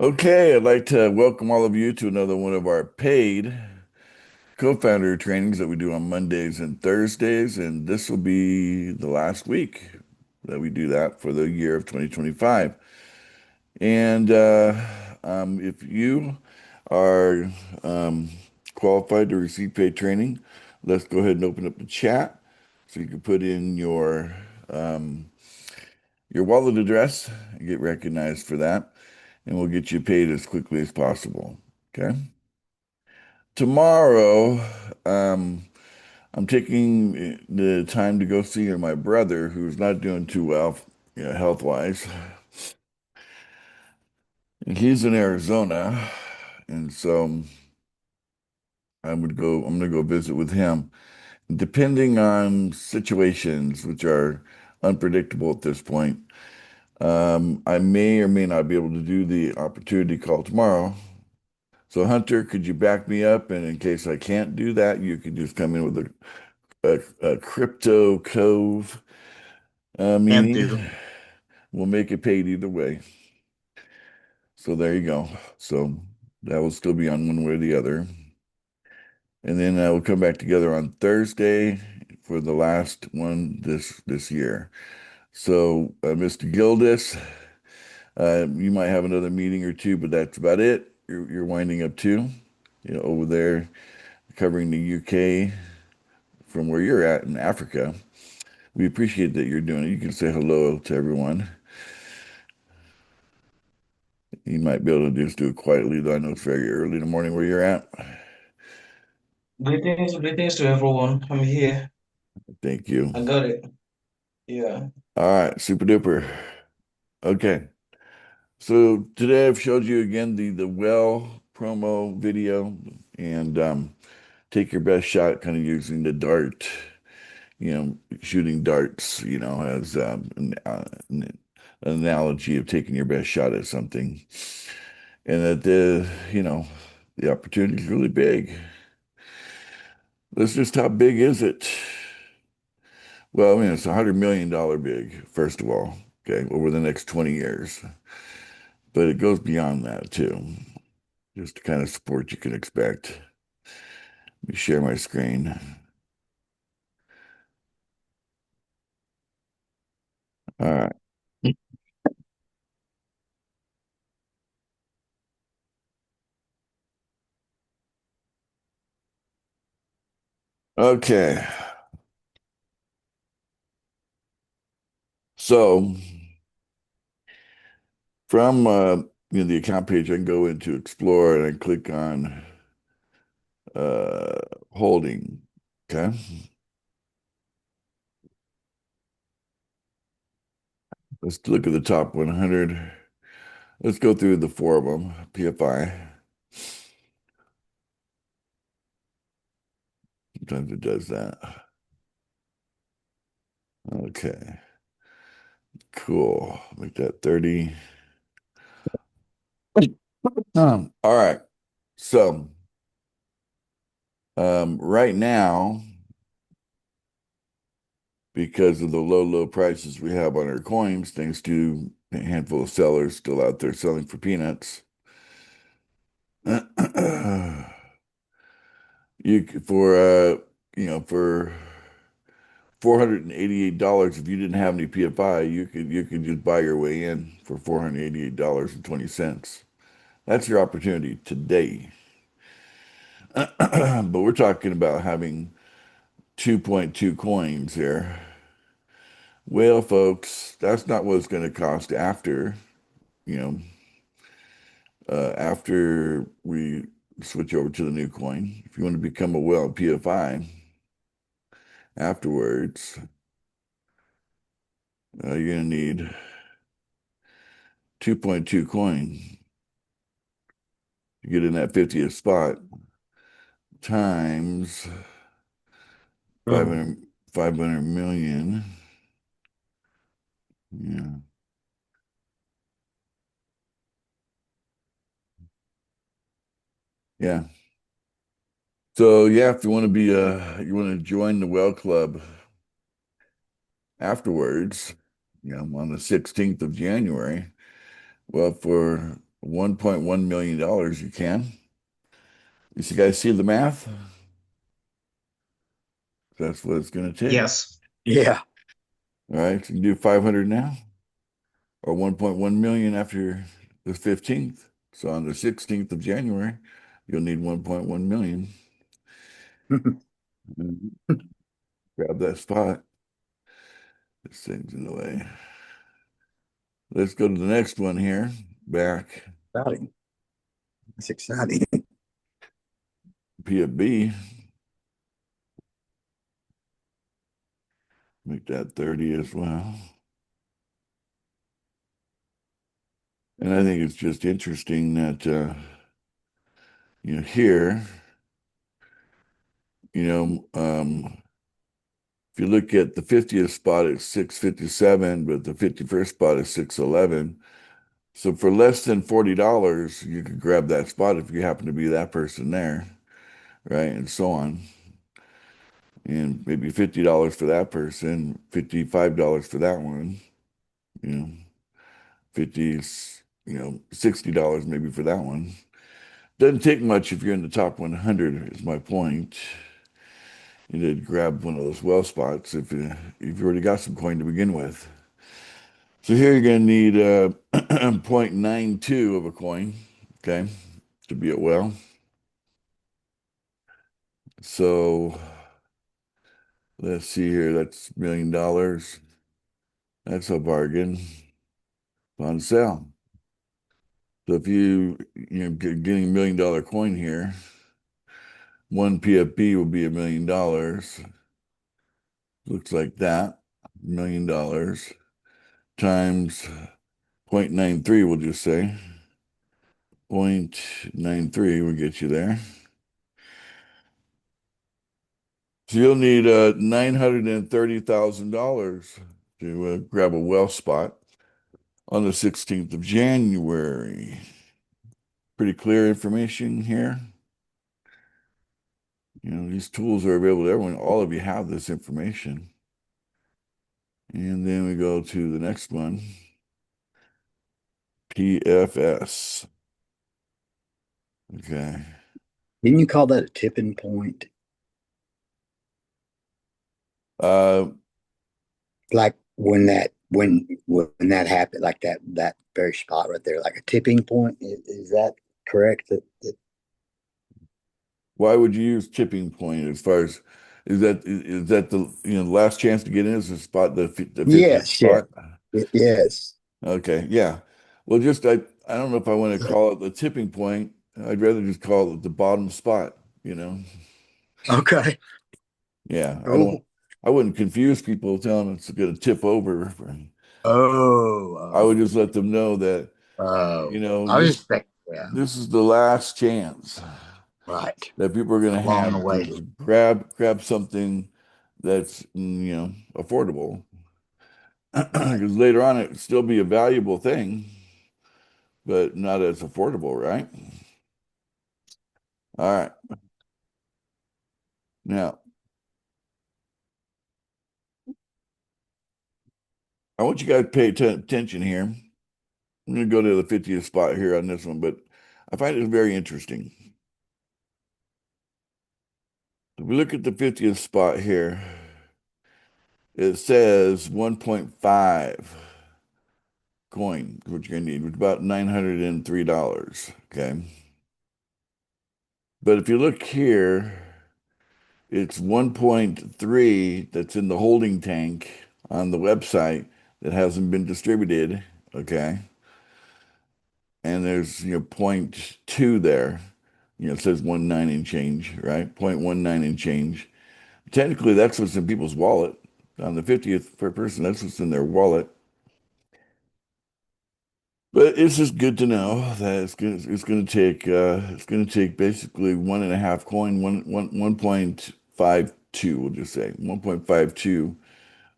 Okay, I'd like to welcome all of you to another one of our paid co-founder trainings that we do on Mondays and Thursdays, and this will be the last week that we do that for the year of 2025. And if you are um, qualified to receive paid training, let's go ahead and open up the chat so you can put in um, your wallet address and get recognized for that, and we'll get you paid as quickly as possible. Okay. Tomorrow, um, I'm taking the time to go see my brother, who's not doing too well, health-wise. And he's in Arizona, and so I'm gonna go visit with him. Depending on situations, which are unpredictable at this point, I may or may not be able to do the opportunity call tomorrow. So, Hunter, could you back me up? And in case I can't do that, you could just come in with a crypto cove Can meaning. do. We'll make it paid either way. So there you go. So that will still be on one way or the other. And then we'll come back together on Thursday for the last one this year. So Mr. Gildas, you might have another meeting or two, but that's about it. You're winding up too, over there covering the UK from where you're at in Africa. We appreciate that you're doing it. You can say hello to everyone. You might be able to just do it quietly, though I know it's very early in the morning where you're at. Greetings to everyone. I'm here. Thank you. I got it. Yeah. All right, super duper. Okay. So today I've showed you again the well promo video and take your best shot kind of using the dart, shooting darts, as an analogy of taking your best shot at something. And that the opportunity is really big. That's just how big is it? Well, I mean, it's $100 million big, first of all, okay, over the next 20 years. But it goes beyond that too, just the kind of support you can expect. Let me share my screen. All right. Okay. So from the account page, I can go into Explore and I click on uh holding. Okay. Let's look at the top 100. Let's go through the four of them. PFI. Sometimes it does that. Okay. Cool. Make that 30. All right. So, right now, because of the low prices we have on our coins, thanks to a handful of sellers still out there selling for peanuts, for $488, if you didn't have any PFI, you could just buy your way in for $488.20. That's your opportunity today. But we're talking about having 2.2 coins here. Well, folks, that's not what it's going to cost you know, after we switch over to the new coin. If you want to become a whale PFI afterwards, you're going to need 2.2 coin to get in that 50th spot times Bro. 500 million. Yeah. Yeah. So yeah, if you want to you want to join the Well Club afterwards, on the 16th of January. Well, for $1.1 million, you can. You guys see the math? That's what it's going to take. Yes. Yeah. All right, so you can do 500 now or 1.1 million after the 15th. So on the 16th of January, you'll need 1.1 million. Grab that spot. This thing's in the way. Let's go to the next one here. Back. Exciting. That's exciting. PFB. Make that 30 as well. And I think it's just interesting that, here, if you look at the 50th spot, it's 657, but the 51st spot is 611. So for less than $40, you could grab that spot if you happen to be that person there, right? And so on. And maybe $50 for that person, $55 for that one, you know, 50, $60 maybe for that one. Doesn't take much if you're in the top 100 is my point. You did grab one of those well spots if you already got some coin to begin with. So here you're going to need 0.92 of a coin, okay, to be at well. So let's see here. That's $1 million. That's a bargain on sale. So if getting $1 million coin here, one PFP will be $1 million. Looks like that. $1 million times 0.93, we'll just say. 0.93 will get you there. So you'll need $930,000 to grab a well spot on the 16th of January. Pretty clear information here. These tools are available to everyone. All of you have this information. And then we go to the next one. PFS. Okay. Didn't you call that a tipping point? Like when that happened, like that very spot right there, like a tipping point. Is that correct? Why would you use tipping point as far as is that the last chance to get in is the spot the 50th Yes, yeah. spot? Yes. Okay, yeah. Well, just I don't know if I want to call it the tipping point. I'd rather just call it the bottom spot. Okay. Yeah, Oh. I wouldn't confuse people telling them it's going to tip over. I would Oh. just let them know that, Oh. I was this expecting, yeah, this is the last chance right. that people are going to Long have to awaited. grab something that's affordable. Right. Because later on it would still be a valuable thing, but not as affordable, right? All right. Now, I want you guys to pay attention here. I'm going to go to the 50th spot here on this one, but I find it very interesting. If we look at the 50th spot here, it says 1.5 coin, which you're going to need, which is about $903. Okay. But if you look here, it's 1.3 that's in the holding tank on the website that hasn't been distributed. Okay. And there's, zero point 0.2 there. It says 19 and change, right? 0.19 and change. Technically, that's what's in people's wallet. On the 50th per person, that's what's in their wallet. But it's just good to know that it's gonna take basically 1.5 coin, 1.52, we'll just say 1.52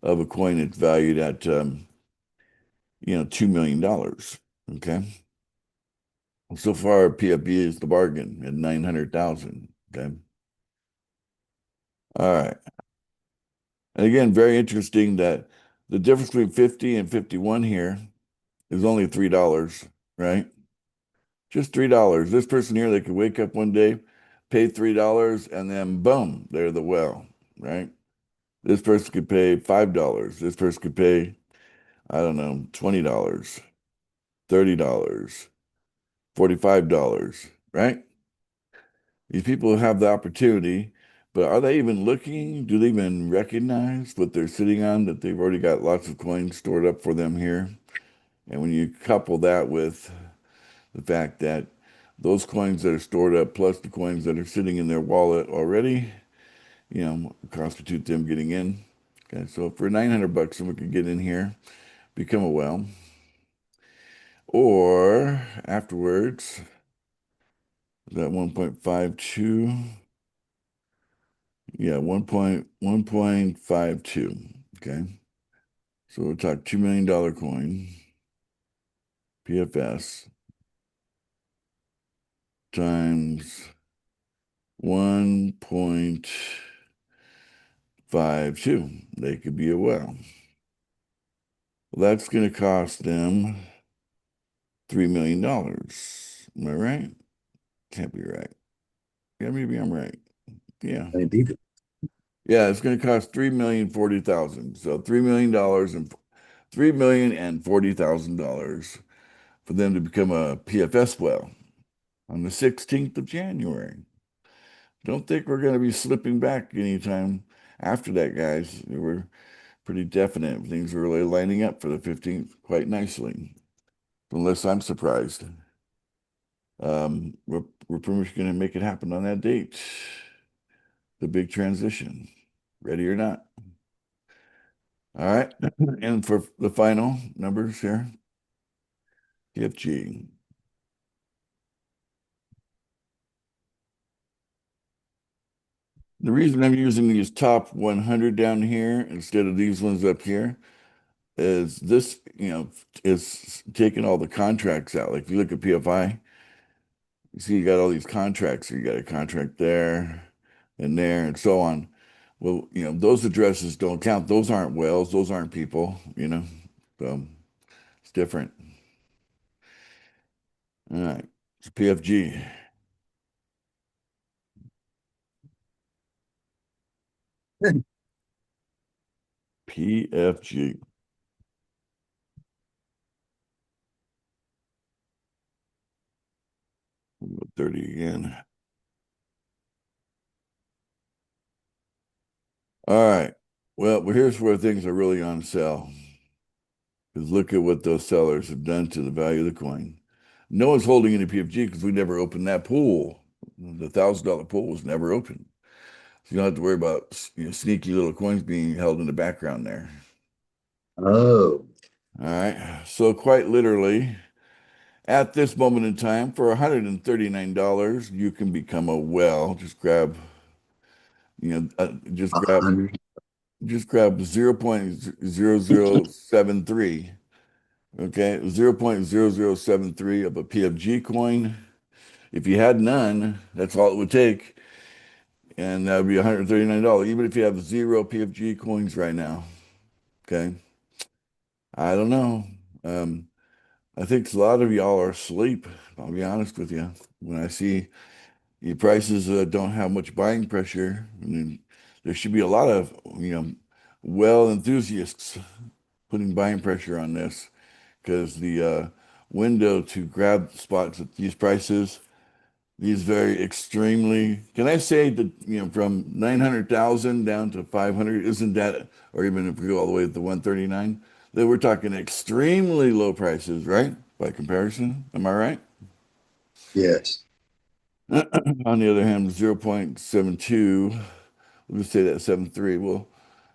of a coin that's valued at $2 million. Okay. So far, PFB is the bargain at 900,000. Okay. All right. And again, very interesting that the difference between 50 and 51 here is only $3, right? Just $3. This person here, they could wake up one day, pay $3, and then boom, they're the well, right? This person could pay $5. This person could pay, I don't know, $20, $30, $45, right? These people have the opportunity, but are they even looking? Do they even recognize what they're sitting on, that they've already got lots of coins stored up for them here? And when you couple that with the fact that those coins that are stored up plus the coins that are sitting in their wallet already, constitute them getting in. Okay, so for 900 bucks, someone could get in here, become a well, or afterwards, that 1.52, yeah, 1.52. Okay, so we'll talk $2 million coin, PFS, times 1.52. They could be a well. Well, that's going to cost them $3 million. Am I right? Can't be right. Yeah, maybe I'm right. Yeah. I mean, people. Yeah, it's going to cost $3,040,000. So $3,040,000 for them to become a PFS well on the 16th of January. Don't think we're going to be slipping back anytime after that, guys. We're pretty definite. Things are really lining up for the 15th quite nicely, unless I'm surprised. We're pretty much going to make it happen on that date. The big transition. Ready or not? All right. And for the final numbers here, PFG. The reason I'm using these top 100 down here instead of these ones up here is this, is taking all the contracts out. Like if you look at PFI, you see you got all these contracts. So you got a contract there and there and so on. Well, those addresses don't count. Those aren't wells. Those aren't people, So it's different. All right. It's PFG. PFG. 30 again. All right. Well, here's where things are really on sale. Because look at what those sellers have done to the value of the coin. No one's holding any PFG because we never opened that pool. The $1,000 pool was never opened. So you don't have to worry about sneaky little coins being held in the background there. Oh, All right. So quite literally, at this moment in time, for $139, you can become a well. Just grab, just grab 100. 0.0073. Okay, 0.0073 of a PFG coin. If you had none, that's all it would take. And that would be $139, even if you have zero PFG coins right now. Okay. I don't know. I think a lot of y'all are asleep. I'll be honest with you. When I see the prices don't have much buying pressure, I mean, there should be a lot of, well enthusiasts putting buying pressure on this because the window to grab spots at these prices, these very extremely, can I say that, from 900,000 down to 500, isn't that, or even if we go all the way to 139, that we're talking extremely low prices, right? By comparison, am I right? Yes. On the other hand, 0.72, we'll just say that 73, well,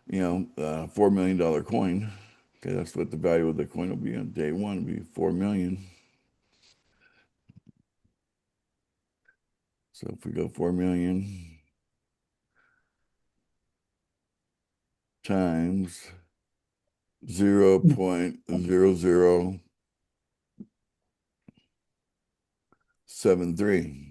$4 million coin. Okay, that's what the value of the coin will be on day one, will be 4 million. So if we go 4 million times 0.0073.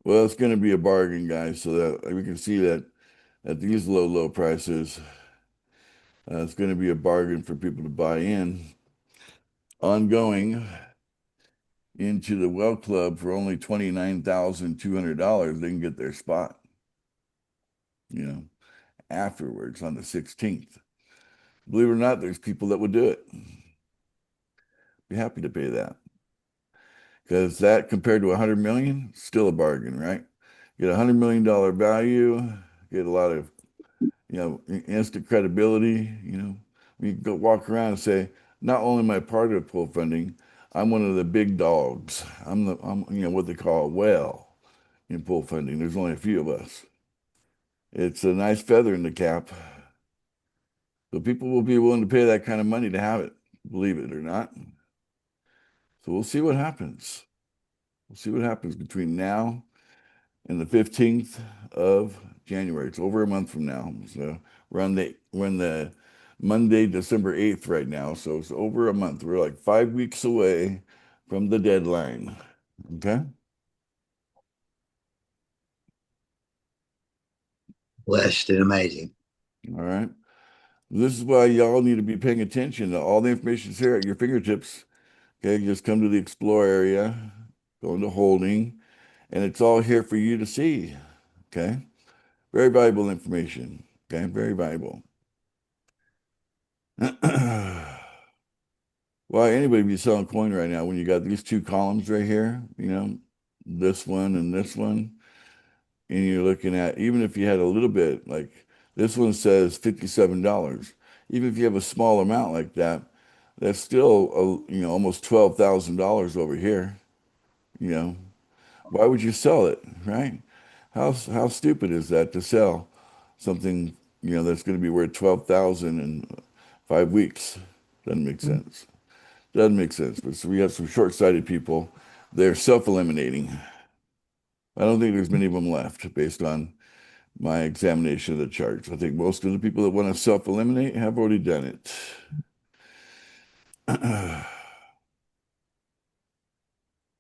Well, it's going to be a bargain, guys, so that we can see that at these low prices, it's going to be a bargain for people to buy in. ongoing into the Well Club for only $29,200, they can get their spot, afterwards on the 16th. Believe it or not, there's people that would do it. Be happy to pay that. Because that compared to 100 million, still a bargain, right? Get $100 million value, get a lot of, instant credibility, you go walk around and say, not only am I part of pool funding, I'm one of the big dogs. I'm what they call a whale in pool funding. There's only a few of us. It's a nice feather in the cap. So people will be willing to pay that kind of money to have it, believe it or not. So we'll see what happens. We'll see what happens between now and the 15th of January. It's over a month from now. So we're on the Monday, December 8th right now. So it's over a month. We're like 5 weeks away from the deadline. Okay. Blessed and amazing. All right. This is why y'all need to be paying attention. All the information is here at your fingertips. Okay. Just come to the explore area, go into holding, and it's all here for you to see. Okay. Very valuable information. Okay. Very valuable. Why anybody be selling coin right now when you got these two columns right here, this one and this one, and you're looking at, even if you had a little bit, like this one says $57. Even if you have a small amount like that, that's still almost $12,000 over here. Why would you sell it, right? How stupid is that to sell something that's going to be worth 12,000 in 5 weeks? Doesn't make sense. Doesn't make sense. But so we have some short-sighted people. They're self-eliminating. I don't think there's many of them left based on my examination of the charts. I think most of the people that want to self-eliminate have already done it.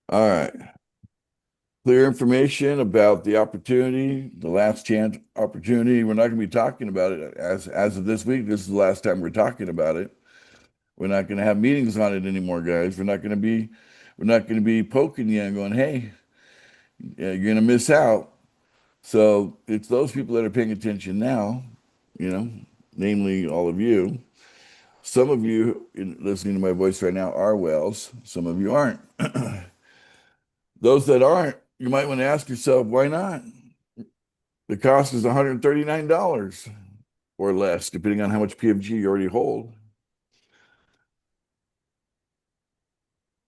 All right. Clear information about the opportunity, the last chance opportunity. We're not going to be talking about it as of this week. This is the last time we're talking about it. We're not going to have meetings on it anymore, guys. We're not going to be poking you and going, "Hey, you're going to miss out." So it's those people that are paying attention now, namely all of you. Some of you listening to my voice right now are whales. Some of you aren't. Those that aren't, you might want to ask yourself, why not? The cost is $139 or less, depending on how much PFG you already hold.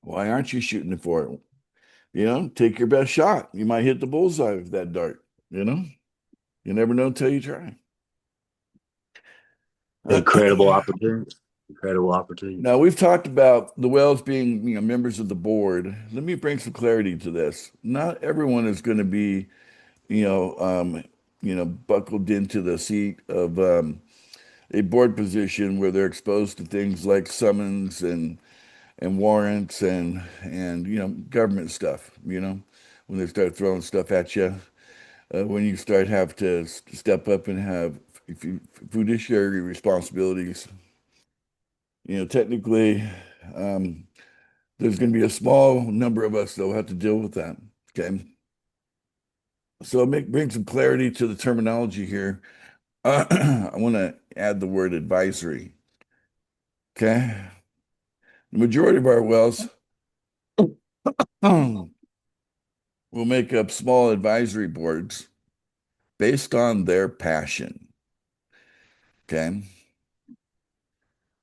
Why aren't you shooting it for it? Take your best shot. You might hit the bullseye with that dart, You never know until you try. Incredible opportunity. Incredible opportunity. Now, we've talked about the whales being, members of the board. Let me bring some clarity to this. Not everyone is going to be, buckled into the seat of a board position where they're exposed to things like summons and warrants and government stuff. When they start throwing stuff at you, when you have to step up and have fiduciary responsibilities. Technically, there's going to be a small number of us that will have to deal with that. Okay. So bring some clarity to the terminology here. I want to add the word advisory. Okay. The majority of our wells will make up small advisory boards based on their passion. Okay.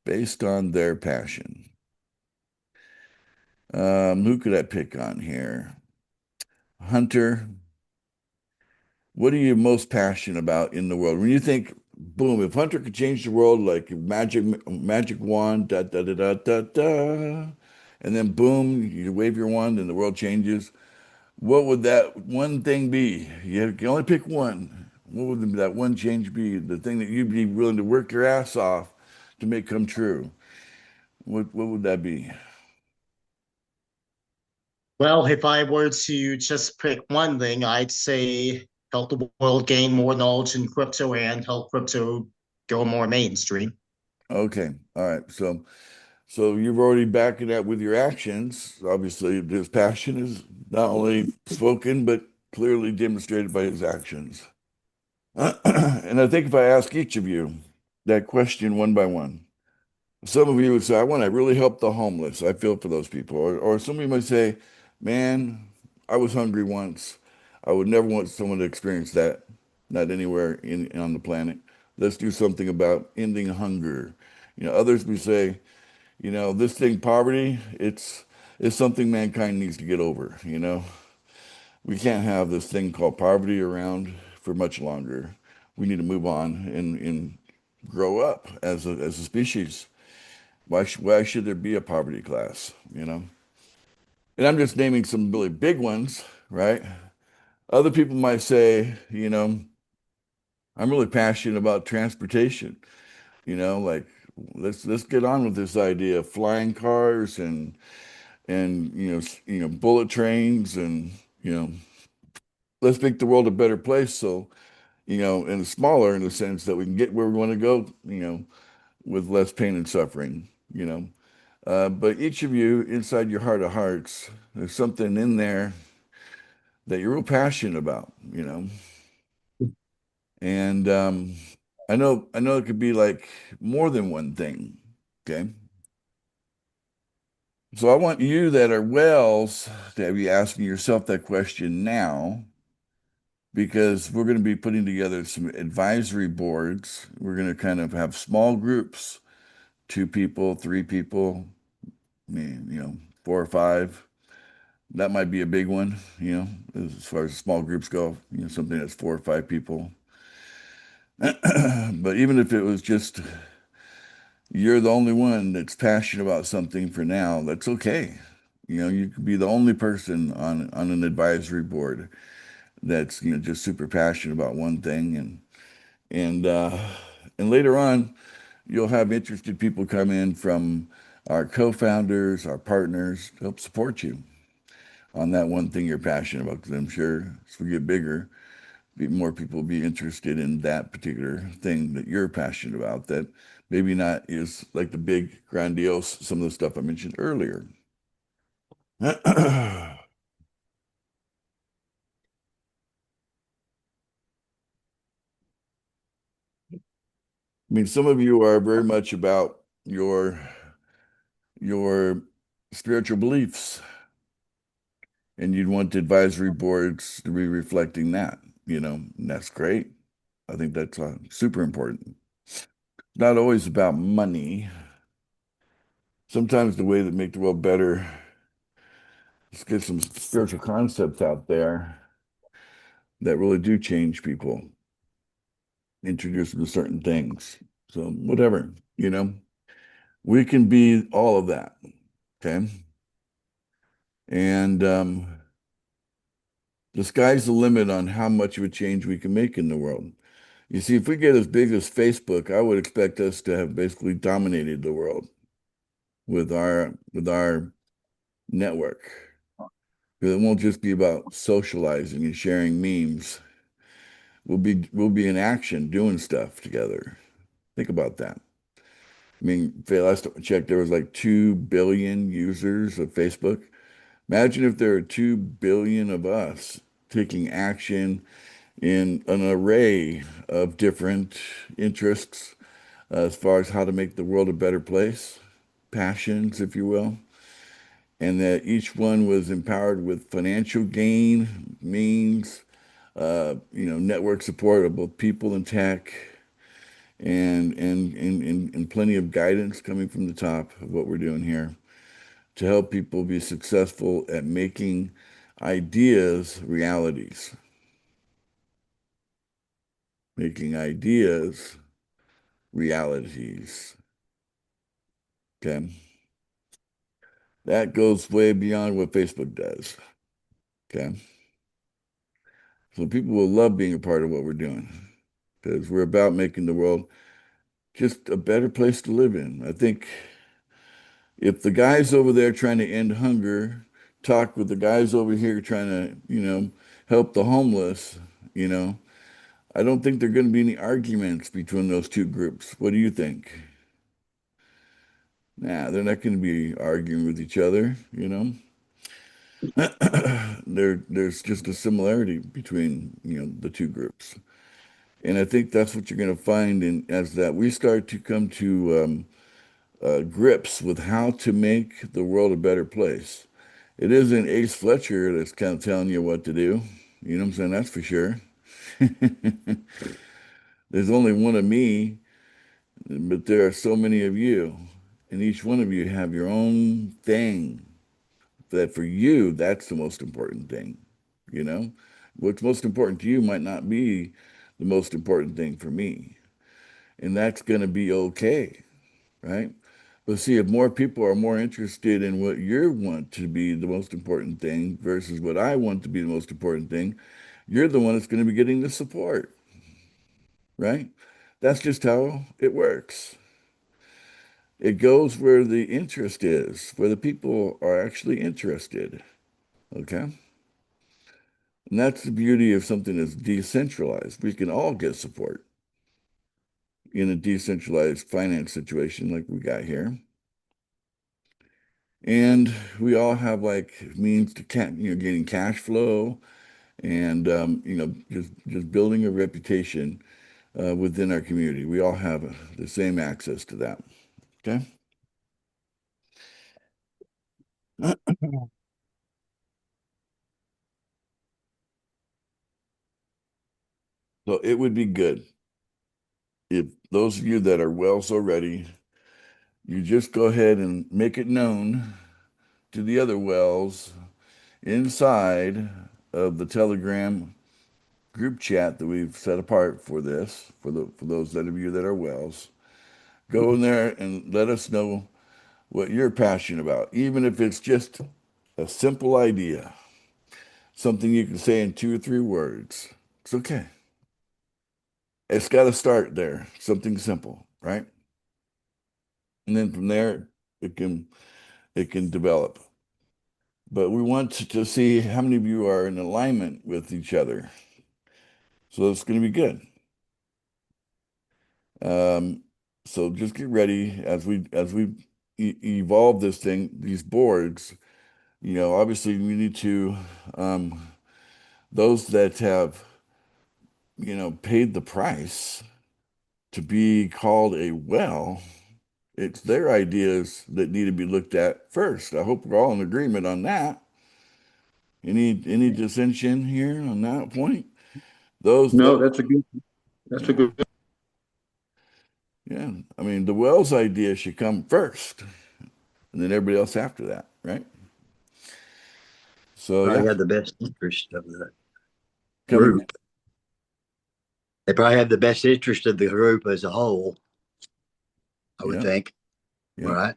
Based on their passion. Who could I pick on here? Hunter, what are you most passionate about in the world? When you think, boom, if Hunter could change the world like magic wand, da da da da da da, and then boom, you wave your wand and the world changes. What would that one thing be? You can only pick one. What would that one change be? The thing that you'd be willing to work your ass off to make come true? What would that be? Well, if I were to just pick one thing, I'd say help the world gain more knowledge in crypto and help crypto go more mainstream. Okay. All right. So So you've already backing that with your actions. Obviously, his passion is not only spoken, but clearly demonstrated by his actions. And I think if I ask each of you that question one by one, some of you would say, I want to really help the homeless. I feel for those people. Or some of you might say, man, I was hungry once. I would never want someone to experience that, not anywhere on the planet. Let's do something about ending hunger. Others would say, this thing, poverty, it's something mankind needs to get over. We can't have this thing called poverty around for much longer. We need to move on and grow up as a species. Why should there be a poverty class? And I'm just naming some really big ones, right? Other people might say, I'm really passionate about transportation, like let's get on with this idea of flying cars and bullet trains and let's make the world a better place and smaller in the sense that we can get where we want to go, with less pain and suffering. But each of you, inside your heart of hearts, there's something in there that you're real passionate about. And I know it could be like more than one thing. Okay. So I want you that are wells to be asking yourself that question now, because we're going to be putting together some advisory boards. We're going to kind of have small groups, 2 people, 3 people, I mean, 4 or 5. That might be a big one, as far as small groups go, something that's 4 or 5 people. But even if it was just you're the only one that's passionate about something for now, that's okay. You could be the only person on an advisory board that's just super passionate about one thing and and later on you'll have interested people come in from our co-founders, our partners to help support you on that one thing you're passionate about. Because I'm sure as we get bigger, more people will be interested in that particular thing that you're passionate about that maybe not is like the big grandiose, some of the stuff I mentioned earlier. I mean, some of you are very much about your spiritual beliefs, and you'd want the advisory boards to be reflecting that, and that's great. I think that's super important. It's not always about money. Sometimes the way that make the world better is get some spiritual concepts out there that really do change people, introduce them to certain things. So whatever, we can be all of that. Okay. And the sky's the limit on how much of a change we can make in the world. You see, if we get as big as Facebook, I would expect us to have basically dominated the world with our network. Because it won't just be about socializing and sharing memes. We'll be in action doing stuff together. Think about that. I mean, last time I checked, there was like 2 billion users of Facebook. Imagine if there are 2 billion of us taking action in an array of different interests as far as how to make the world a better place, passions, if you will, and that each one was empowered with financial gain, means, network support of both people and tech, and plenty of guidance coming from the top of what we're doing here to help people be successful at making ideas realities. Making ideas realities. Okay. That goes way beyond what Facebook does. Okay. So people will love being a part of what we're doing because we're about making the world just a better place to live in. I think if the guys over there trying to end hunger talk with the guys over here trying to, help the homeless, I don't think there are going to be any arguments between those two groups. What do you think? Nah, they're not going to be arguing with each other, you know. There's just a similarity between, the two groups. And I think that's what you're going to find in as that we start to come to grips with how to make the world a better place. It isn't Ace Fletcher that's kind of telling you what to do. You know what I'm saying? That's for sure. There's only one of me, but there are so many of you, and each one of you have your own thing that for you, that's the most important thing. You know, what's most important to you might not be the most important thing for me, and that's going to be okay, right? But see, if more people are more interested in what you want to be the most important thing versus what I want to be the most important thing, you're the one that's going to be getting the support, right? That's just how it works. It goes where the interest is, where the people are actually interested. Okay. And that's the beauty of something that's decentralized. We can all get support in a decentralized finance situation like we got here. And we all have like means to getting cash flow and just building a reputation within our community. We all have the same access to that. Okay. So it would be good if those of you that are WELLs already, you just go ahead and make it known to the other WELLs inside of the Telegram group chat that we've set apart for this, for those that of you that are WELLs. Go in there and let us know what you're passionate about, even if it's just a simple idea, something you can say in 2 or 3 words. It's okay. It's got to start there, something simple, right? And then from there, it can develop. But we want to see how many of you are in alignment with each other. So it's going to be good. So just get ready as we evolve this thing, these boards. Obviously we need to those that have paid the price to be called a WELL. It's their ideas that need to be looked at first. I hope we're all in agreement on that. Any dissension here on that point? No, that's a Yeah, good. yeah. I mean, the WELL's idea should come first, and then everybody else after that, right? So Probably yeah, have the best interest of the come again. group. They probably have the best interest of the group as a whole, I would Yeah, think. yeah. Right?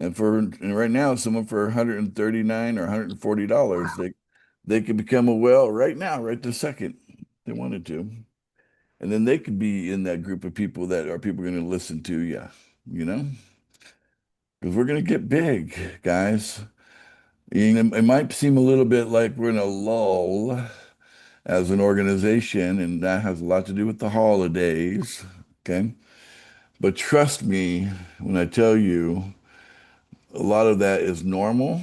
And right now, someone for $139 or $140, Wow. they could become a WELL right now, right this second, if they wanted to. And then they could be in that group of people that are people going to listen to you, you know? Because we're going to get big, guys. It might seem a little bit like we're in a lull as an organization, and that has a lot to do with the holidays, okay? But trust me when I tell you, a lot of that is normal,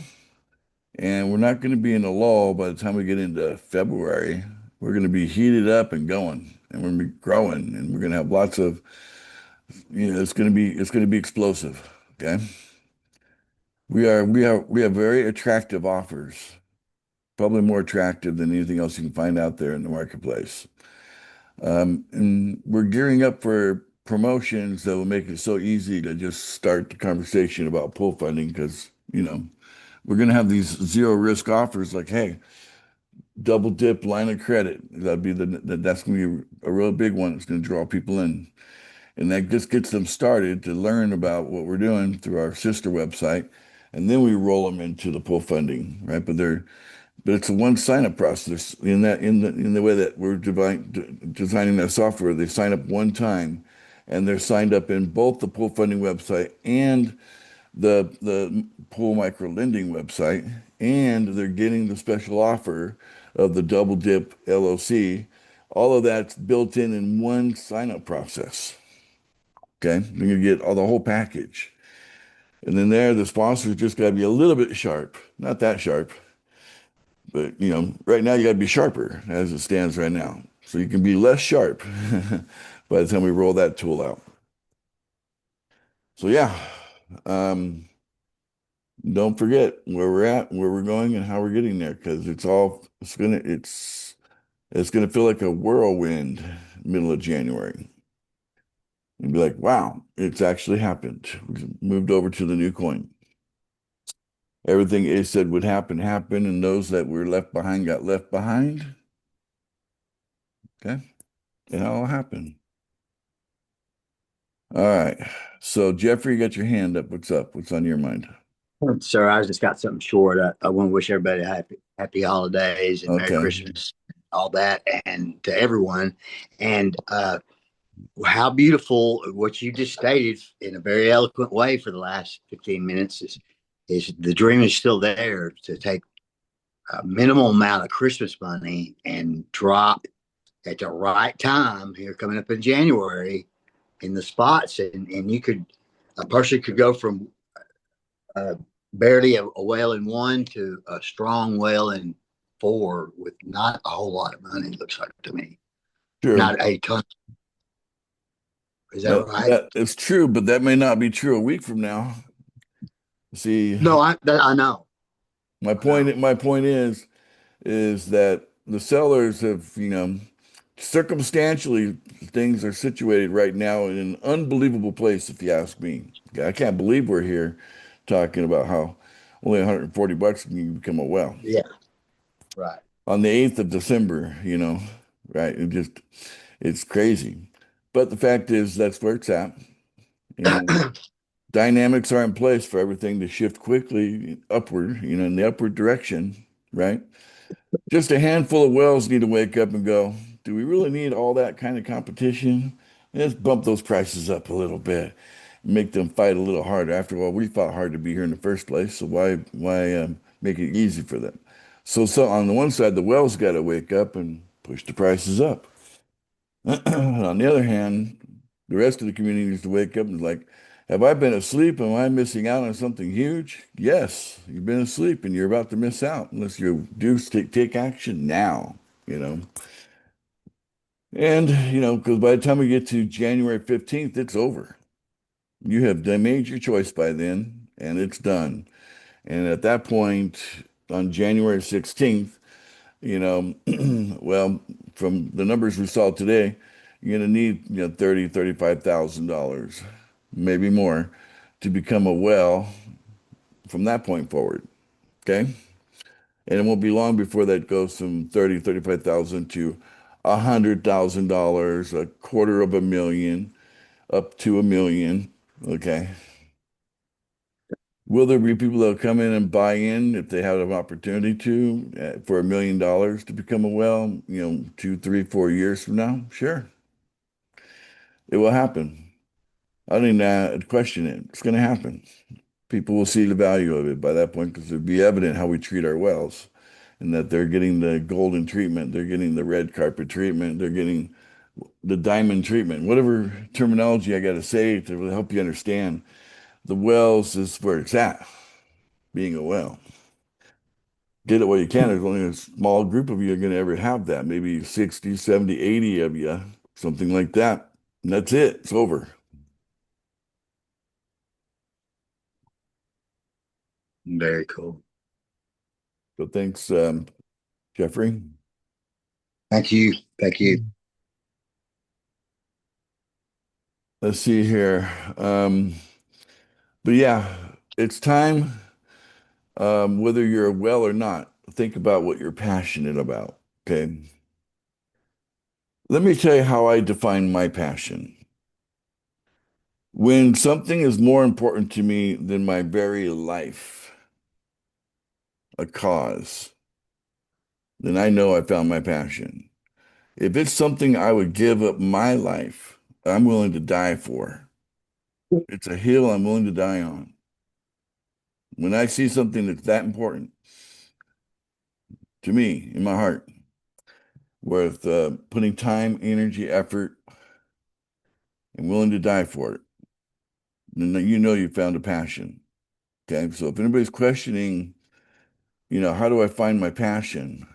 and we're not going to be in a lull by the time we get into February. We're going to be heated up and going, and we're going to be growing, and we're going to have lots of, it's going to be explosive, okay? We have very attractive offers, probably more attractive than anything else you can find out there in the marketplace. And we're gearing up for promotions that will make it so easy to just start the conversation about pool funding because, we're going to have these zero risk offers like, hey, double dip line of credit. That's going to be a real big one. It's going to draw people in. And that just gets them started to learn about what we're doing through our sister website. And then we roll them into the pool funding, right? But it's a one sign up process in the way that we're designing that software. They sign up one time and they're signed up in both the pool funding website and the pool micro lending website, and they're getting the special offer of the double dip LOC. All of that's built in one sign up process. Okay. You're going to get all the whole package. And then there, the sponsors just got to be a little bit sharp, not that sharp, but right now you got to be sharper as it stands right now. So you can be less sharp by the time we roll that tool out. So yeah, don't forget where we're at, where we're going, and how we're getting there, because it's gonna feel like a whirlwind middle of January. And be like, wow, it's actually happened. We moved over to the new coin. Everything it said would happen, happened, and those that were left behind got left behind. Okay. It all happened. All right. So Jeffrey, you got your hand up. What's up? What's on your mind? Sir, I just got something short. I want to wish everybody happy holidays and Merry Okay. Christmas, all that, and to everyone. And how beautiful what you just stated in a very eloquent way for the last 15 minutes is the dream is still there to take a minimal amount of Christmas money and drop at the right time here coming up in January in the spots, and a person could go from barely a whale in one to a strong whale in four with not a whole lot of money. Looks like to me, True. not a ton. Is that right? That is true, but that may not be true a week from now. See, No, I know. my point is that the sellers have, circumstantially things are situated right now in an unbelievable place, if you ask me. I can't believe we're here talking about how only 140 bucks can you become a whale. Yeah. Right. On the 8th of December, right? It's crazy. But the fact is that's where it's at. Dynamics are in place for everything to shift quickly upward, in the upward direction, right? Just a handful of whales need to wake up and go, do we really need all that kind of competition? Let's bump those prices up a little bit, make them fight a little harder. After all, we fought hard to be here in the first place, so why make it easy for them? So on the one side, the whales got to wake up and push the prices up. On the other hand, the rest of the community needs to wake up and be like, have I been asleep? Am I missing out on something huge? Yes, you've been asleep and you're about to miss out unless you do take action now, And, because by the time we get to January 15th, it's over. You have made your choice by then and it's done. And at that point, on January 16th, well, from the numbers we saw today, you're going to need, $35,000, maybe more, to become a whale from that point forward. Okay. And it won't be long before that goes from 35,000 to $100,000, $250,000, up to $1 million. Okay. Will there be people that will come in and buy in if they have an opportunity to for $1 million to become a whale, 2, 3, 4 years from now? Sure. It will happen. I don't even question it. It's going to happen. People will see the value of it by that point because it'll be evident how we treat our whales and that they're getting the golden treatment. They're getting the red carpet treatment. They're getting the diamond treatment, whatever terminology I got to say to really help you understand. The whales is where it's at, being a whale. Get it while you can. There's only a small group of you are going to ever have that. Maybe 60, 70, 80 of you, something like that. And that's it. It's over. Very cool. So thanks, Jeffrey. Thank you. Thank you. Let's see here. But yeah, it's time, whether you're well or not, think about what you're passionate about. Okay. Let me tell you how I define my passion. When something is more important to me than my very life, a cause, then I know I found my passion. If it's something I would give up my life, I'm willing to die for. It's a hill I'm willing to die on. When I see something that's that important to me in my heart, worth putting time, energy, effort, and willing to die for it, then you know you found a passion. Okay. So if anybody's questioning, how do I find my passion?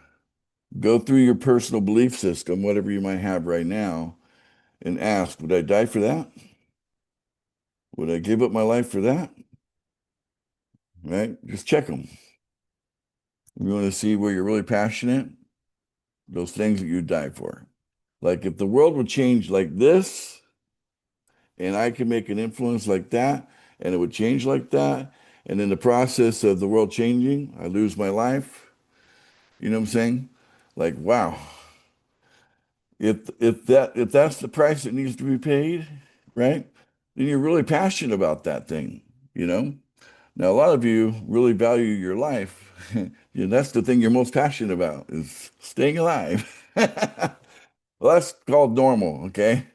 Go through your personal belief system, whatever you might have right now, and ask, would I die for that? Would I give up my life for that? Right? Just check them. You want to see where you're really passionate, those things that you die for. Like if the world would change like this, and I could make an influence like that, and it would change like that, and in the process of the world changing, I lose my life. You know what I'm saying? Like, wow. If that's the price that needs to be paid, right? Then you're really passionate about that thing, you know? Now, a lot of you really value your life. That's the thing you're most passionate about is staying alive. Well, that's called normal, okay?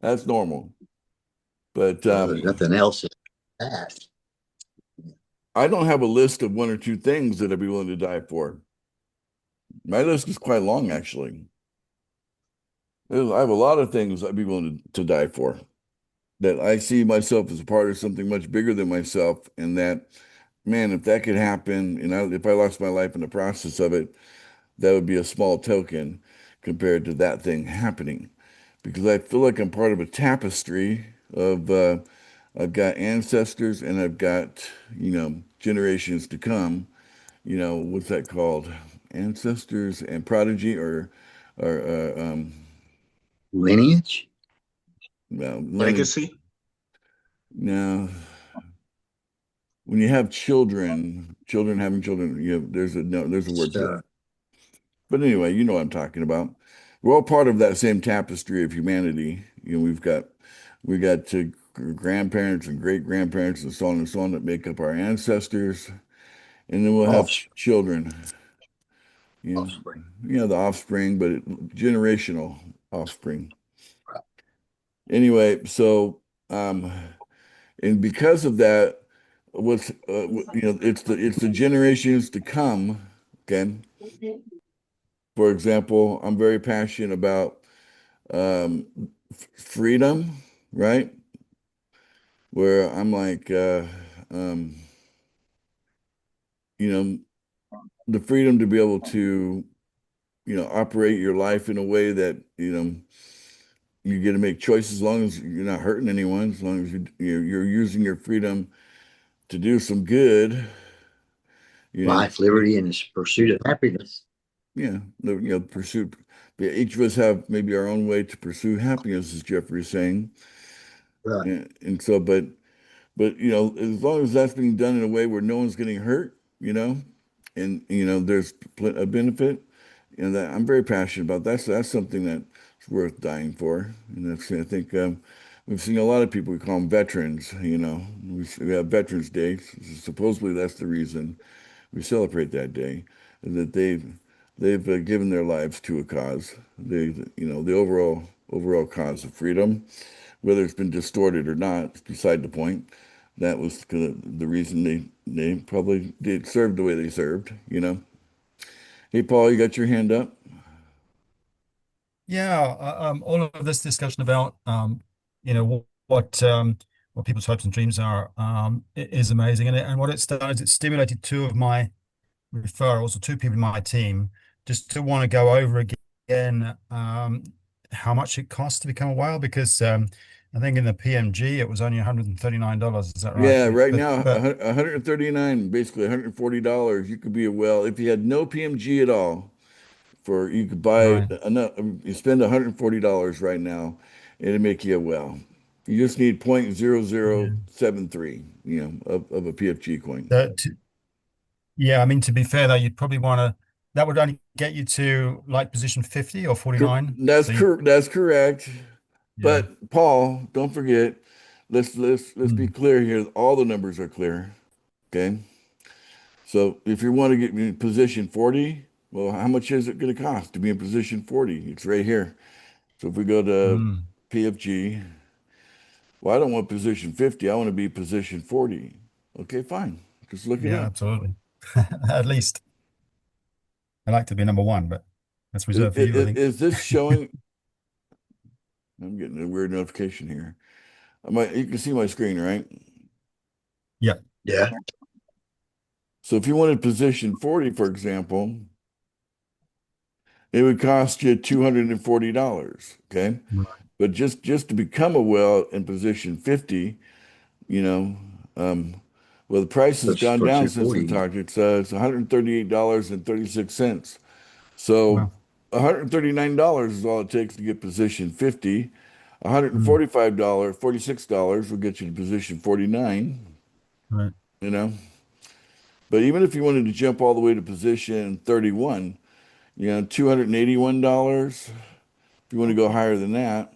That's normal. But Well, there's nothing else in the past. I don't have a list of one or two things that I'd be willing to die for. My list is quite long, actually. I have a lot of things I'd be willing to die for. That I see myself as a part of something much bigger than myself, and that, man, if that could happen, and if I lost my life in the process of it, that would be a small token compared to that thing happening. Because I feel like I'm part of a tapestry of I've got ancestors and I've got, generations to come. What's that called? Ancestors and prodigy or Lineage? well, Legacy. no. When you have children having children, there's a word for that. But anyway, you know what I'm talking about. We're all part of that same tapestry of humanity. We got grandparents and great grandparents and so on that make up our ancestors, and then we'll have children. Offspring. The offspring, but generational offspring. Anyway, so and because of that, it's the generations to come. Okay. For example, I'm very passionate about freedom, right? Where I'm like, the freedom to be able to, operate your life in a way that, you get to make choices as long as you're not hurting anyone, as long as you're using your freedom to do some good. Life, liberty, and the pursuit of happiness. Yeah, pursuit. Each of us have maybe our own way to pursue happiness, as Jeffrey is saying. Right. And so, but as long as that's being done in a way where no one's getting hurt, and there's a benefit, that I'm very passionate about. That's something that's worth dying for. And I think we've seen a lot of people, we call them veterans. We have Veterans Day. Supposedly that's the reason we celebrate that day, that they've given their lives to a cause. The overall cause of freedom, whether it's been distorted or not, beside the point. That was the reason they probably did serve the way they served. Hey, Paul, you got your hand up? Yeah, all of this discussion about what people's hopes and dreams are is amazing, and what it's done is it's stimulated two of my referrals, or two people in my team, just to want to go over again how much it costs to become a whale, because I think in the PMG it was only $139. Is that right? Yeah, right now 139, basically $140. You could be a whale if you had no PMG at all. You could buy enough. You spend $140 right now, and it'll make you a whale. You just need 0.0073, of a PFG coin. Yeah, I mean, to be fair though, you'd probably want to. That would only get you to like position 50 or 49. That's correct. Yeah. But Paul, don't forget. Let's be clear here. All the numbers are clear. Okay. So if you want to get in position 40, well, how much is it going to cost to be in position 40? It's right here. So if we go to PFG, well, I don't want position 50. I want to be position 40. Okay, fine. Just look it up. Yeah, absolutely. At least. I like to be number one, but that's reserved for you, I think. Is this showing? I'm getting a weird notification here. You can see my screen, right? Yeah. So if you wanted position 40, for example, it would cost you $240. Okay. Right. But just to become a well in position 50, you know, well, the price has gone down since we talked. It's $138.36. So Wow. $139 is all it takes to get position 50. $146 will get you to position 49, Right. you know. But even if you wanted to jump all the way to position 31, you know, $281. If you want to go higher than that,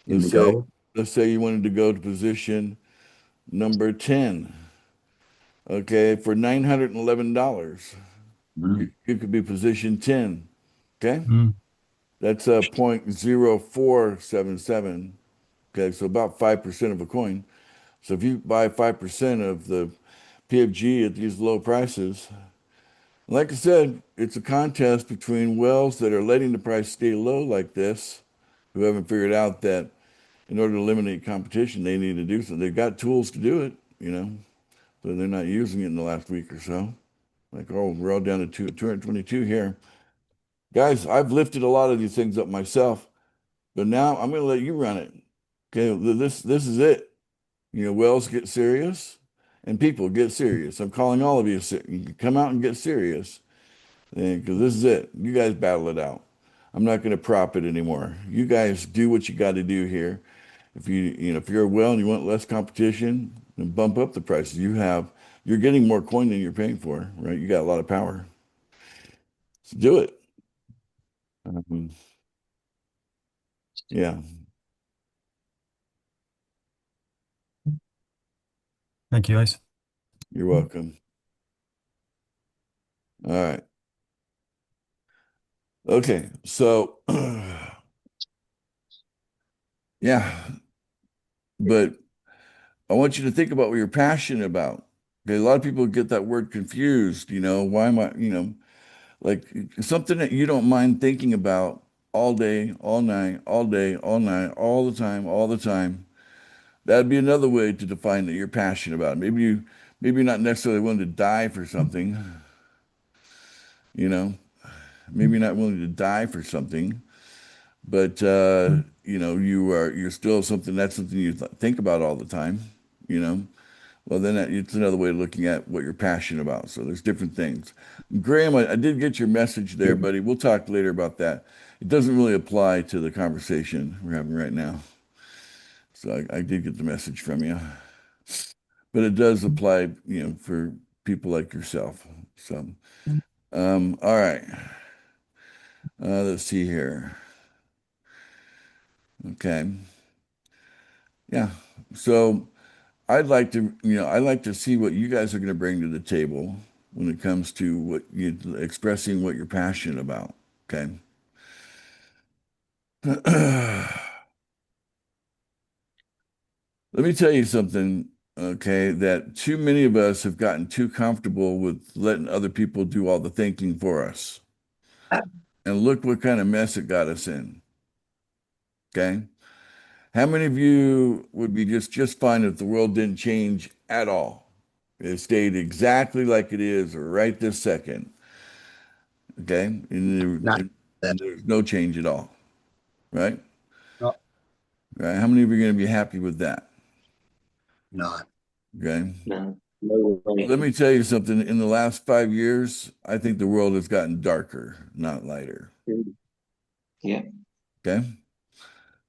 let's say you wanted to go to position number 10. Okay, for $911, you could be position 10. Okay, that's a 0.0477. Okay, so about 5% of a coin. So if you buy 5% of the PFG at these low prices, like I said, it's a contest between wells that are letting the price stay low like this, who haven't figured out that in order to eliminate competition, they need to do something. They've got tools to do it, you know, but they're not using it in the last week or so. Like, oh, we're all down to 222 here. Guys, I've lifted a lot of these things up myself, but now I'm going to let you run it. Okay, this is it. You know, wells, get serious, and people, get serious. I'm calling all of you. You can come out and get serious, because this is it. You guys battle it out. I'm not going to prop it anymore. You guys do what you got to do here. If if you're a well and you want less competition, then bump up the prices. You're getting more coin than you're paying for, right? You got a lot of power. So do it. Yeah. Thank you, Ace. You're welcome. All right. Okay. So, yeah, but I want you to think about what you're passionate about. Okay. A lot of people get that word confused. Why am I, like something that you don't mind thinking about all day, all night, all day, all night, all the time, all the time. That'd be another way to define that you're passionate about it. Maybe you're not necessarily willing to die for something, maybe you're not willing to die for something, but you're still that's something you think about all the time, you know. Well, then it's another way of looking at what you're passionate about. So there's different things. Graham, I did get your message there, buddy. We'll talk later about that. It doesn't really apply to the conversation we're having right now. So I did get the message from you, but it does apply, for people like yourself. So, all right. Let's see here. Okay. Yeah. So I'd like to see what you guys are going to bring to the table when it comes to expressing what you're passionate about. Okay. Let me tell you something, okay, that too many of us have gotten too comfortable with letting other people do all the thinking for us. And look what kind of mess it got us in. Okay. How many of you would be just fine if the world didn't change at all? It stayed exactly like it is right this second. Okay. And there's no change at all. Right? No. Right. How many of you are going to be happy with that? Not. Okay. No. Let me tell you something. In the last 5 years, I think the world has gotten darker, not lighter. Yeah. Okay.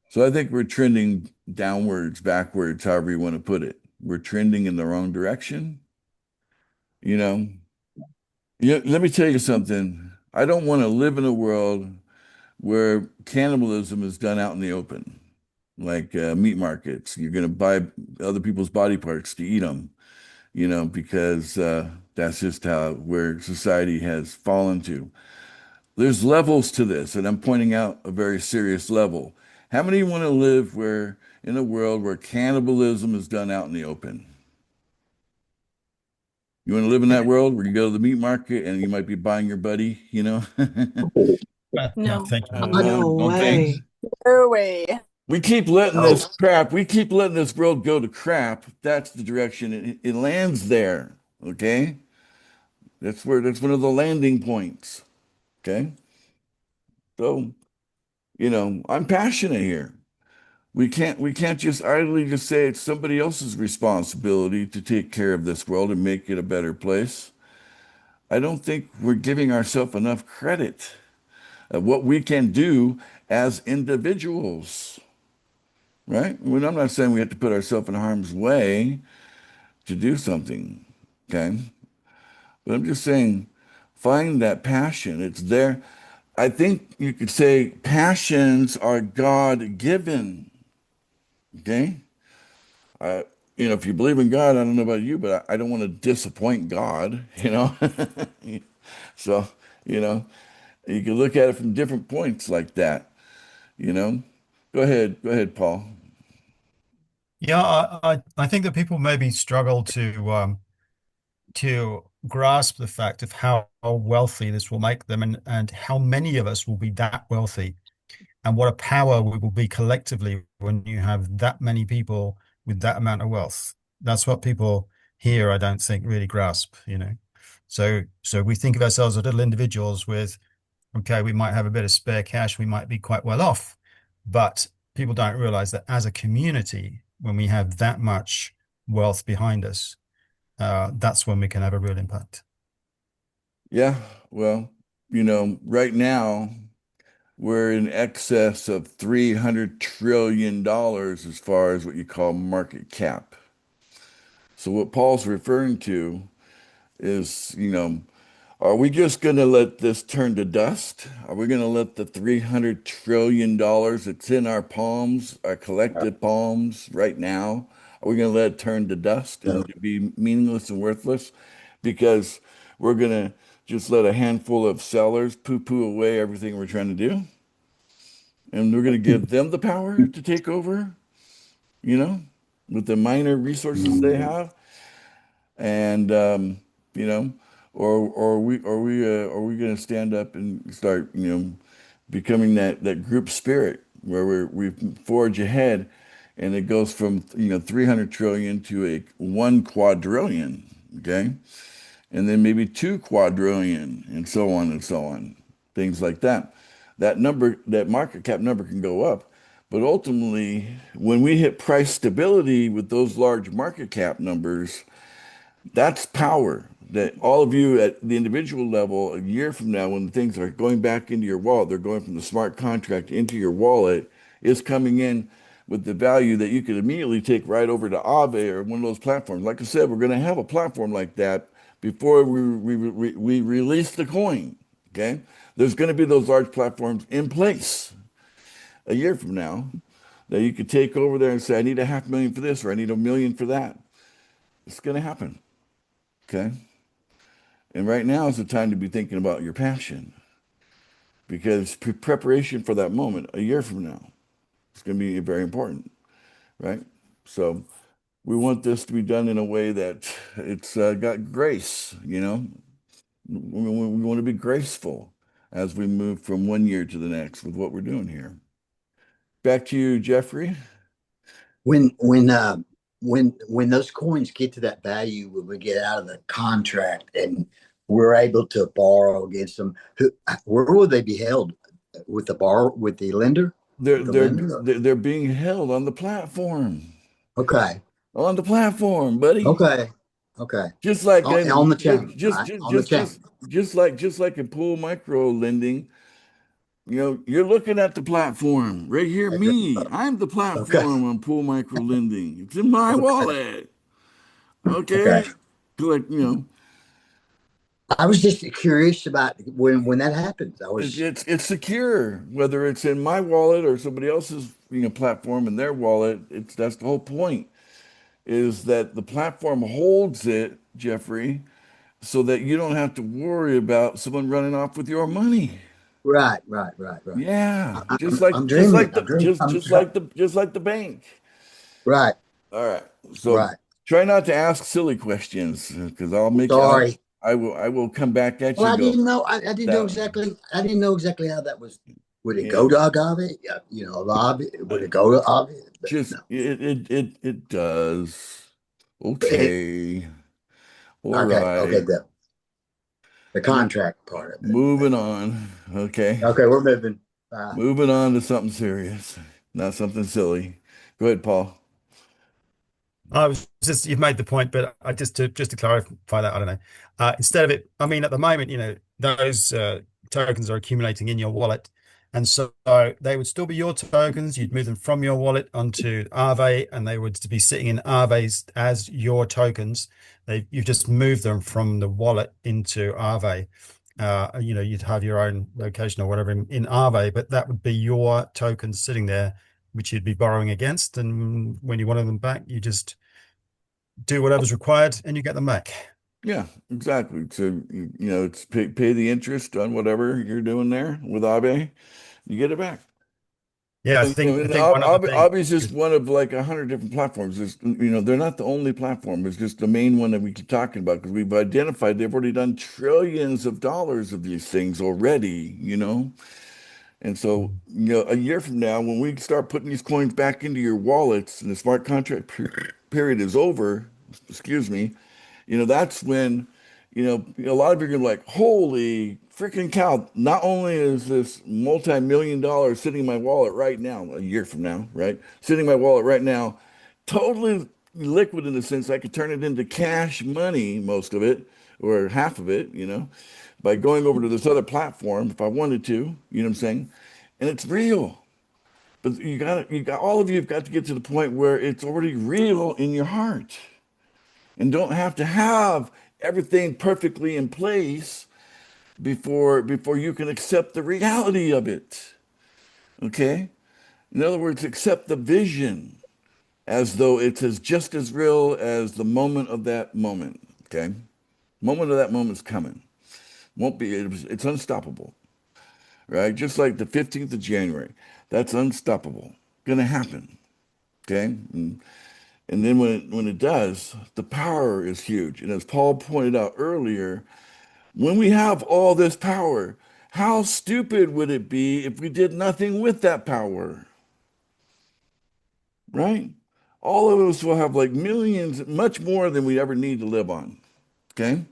So I think we're trending downwards, backwards, however you want to put it. We're trending in the wrong direction. Let me tell you something. I don't want to live in a world where cannibalism is done out in the open, like meat markets. You're going to buy other people's body parts to eat them, because that's just where society has fallen to. There's levels to this, and I'm pointing out a very serious level. How many want to live in a world where cannibalism is done out in the open? You want to live in that world where you go to the meat market and you might be buying your buddy, No, thank you. No way. No way. We keep letting Oh. this crap, we keep letting this world go to crap. That's the direction it lands there. Okay. That's one of the landing points. Okay. So, I'm passionate here. We can't just idly just say it's somebody else's responsibility to take care of this world and make it a better place. I don't think we're giving ourselves enough credit of what we can do as individuals, right? Well, I'm not saying we have to put ourselves in harm's way to do something, okay? But I'm just saying, find that passion. It's there. I think you could say passions are God-given, okay? I, if you believe in God, I don't know about you, but I don't want to disappoint God, So, you know, you can look at it from different points like that, you know. Go ahead, Paul. Yeah, I think that people maybe struggle to grasp the fact of how wealthy this will make them, and how many of us will be that wealthy, and what a power we will be collectively when you have that many people with that amount of wealth. That's what people here, I don't think, really grasp. So we think of ourselves as little individuals with, okay, we might have a bit of spare cash, we might be quite well off, but people don't realize that as a community, when we have that much wealth behind us, that's when we can have a real impact. Yeah, well, right now we're in excess of $300 trillion as far as what you call market cap. So what Paul's referring to is, are we just going to let this turn to dust? Are we going to let the $300 trillion that's in our palms, our collective palms right now, are we going to let it turn to dust and be meaningless and worthless? Because we're going to just let a handful of sellers poo-poo away everything we're trying to do? And we're going to give them the power to take over, with the minor resources they have? And you know, or are we going to stand up and start becoming that group spirit where we forge ahead, and it goes from 300 trillion to a 1 quadrillion, okay, and then maybe 2 quadrillion, and so on and so on, things like that. That number, that market cap number, can go up. But ultimately, when we hit price stability with those large market cap numbers, that's power that all of you at the individual level, a year from now, when things are going back into your wallet, they're going from the smart contract into your wallet, is coming in with the value that you could immediately take right over to Aave or one of those platforms. Like I said, we're going to have a platform like that before we release the coin. Okay, there's going to be those large platforms in place a year from now that you could take over there and say, I need $500,000 for this, or I need $1 million for that. It's going to happen. Okay. And right now is the time to be thinking about your passion, because preparation for that moment a year from now is going to be very important, right? So we want this to be done in a way that it's got grace, We want to be graceful as we move from one year to the next with what we're doing here. Back to you, Jeffrey. When those coins get to that value, when we get out of the contract and we're able to borrow against them, where will they be held? With the lender? They're being held on the platform. Okay. On the platform, buddy. Okay. Just like on the chain. Just like in pool micro lending, you're looking at the platform right here. I'm the platform on pool micro lending. It's in my wallet. Okay. Like, I was just curious about when that happens. It's secure, whether it's in my wallet or somebody else's platform in their wallet. That's the whole point, is that the platform holds it, Jeffrey, so that you don't have to worry about someone running off with your money. Right. Yeah, just like the bank. Right. All right. So try not to ask silly questions, because I'll make. Sorry. I will come back at you. Well, I didn't know exactly how that was Would it go to Agave? Yeah, Agave. Would it go to Agave? Just No. it does. Okay. All Okay, right. the contract part of it. Moving on. Okay. Okay, we're moving. Moving on to something serious, not something silly. Go ahead, Paul. I was just you've made the point, but I just to clarify that, I don't know. Instead of it, I mean, at the moment, those tokens are accumulating in your wallet, and so they would still be your tokens. You'd move them from your wallet onto Aave, and they would be sitting in Aave's as your tokens. You've just moved them from the wallet into Aave. You'd have your own location or whatever in Aave, but that would be your tokens sitting there, which you'd be borrowing against. And when you wanted them back, you just do whatever's required and you get them back. Yeah, exactly. So, it's pay the interest on whatever you're doing there with Aave, you get it back. Yeah, I think one other thing Aave is just one of like 100 different platforms. They're not the only platform. It's just the main one that we keep talking about because we've identified they've already done trillions of dollars of these things already, And so, a year from now, when we start putting these coins back into your wallets and the smart contract period is over, excuse me, that's when, a lot of you are gonna be like, holy freaking cow, not only is this multi-million dollars sitting in my wallet right now, a year from now, right? Sitting in my wallet right now, totally liquid in the sense I could turn it into cash money, most of it, or half of it, by going over to this other platform if I wanted to, you know what I'm saying? And it's real. But all of you have got to get to the point where it's already real in your heart and don't have to have everything perfectly in place before you can accept the reality of it. Okay? In other words, accept the vision as though it's just as real as the moment of that moment. Okay? Moment of that moment's coming. Won't be, it's unstoppable, right? Just like the 15th of January, that's unstoppable, gonna happen, okay? And then when it does, the power is huge. And as Paul pointed out earlier, when we have all this power, how stupid would it be if we did nothing with that power, right? All of us will have like millions, much more than we ever need to live on, okay?